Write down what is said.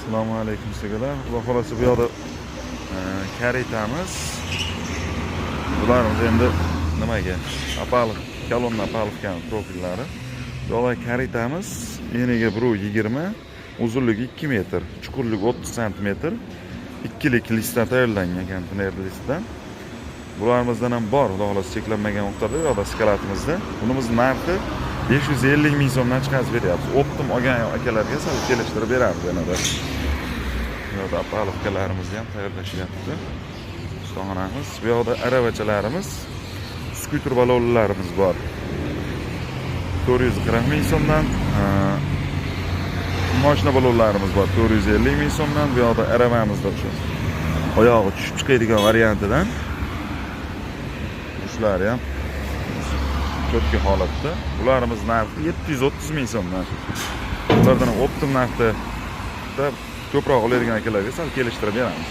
Assalomu alaykum sizlarga. Xudo xolasa bu yoqda karitamiz. Bularimiz endi nimaga? Apalov, kolonna Apalovkan profillari. Bu yoqda karitamiz. Eniga 1.20, uzunligi 2 metr, chuqurligi 30 cm. Ikkilik listdan tayyorlangan konteyner listdan. Bularımızdan ham bor, xudo xolasa cheklanmagan miqdorda bu yoqda skalatimizda. Bunimiz narxi 550 ming so'mdan chiqarib beryapmiz. Optim olgan akalarga sal kelishtirib beramiz yanada. Bu yoqda Apalovkalarimizni ham tayyorlashyapti. Ustonamiz, bu yoqda aravachalarimiz, skuter balonlarimiz bor. 440 ming so'mdan, mashina balonlarimiz bor 450 ming so'mdan. Bu yoqda aravamizda shu oyog'i tushib chiqadigan variantidan. Shular ham cho'tki holatda. Bularimiz narxi 730 ming so'mdan. Ulardan optim narxda ko'proq oladigan akalarga sal kelishtirib beramiz.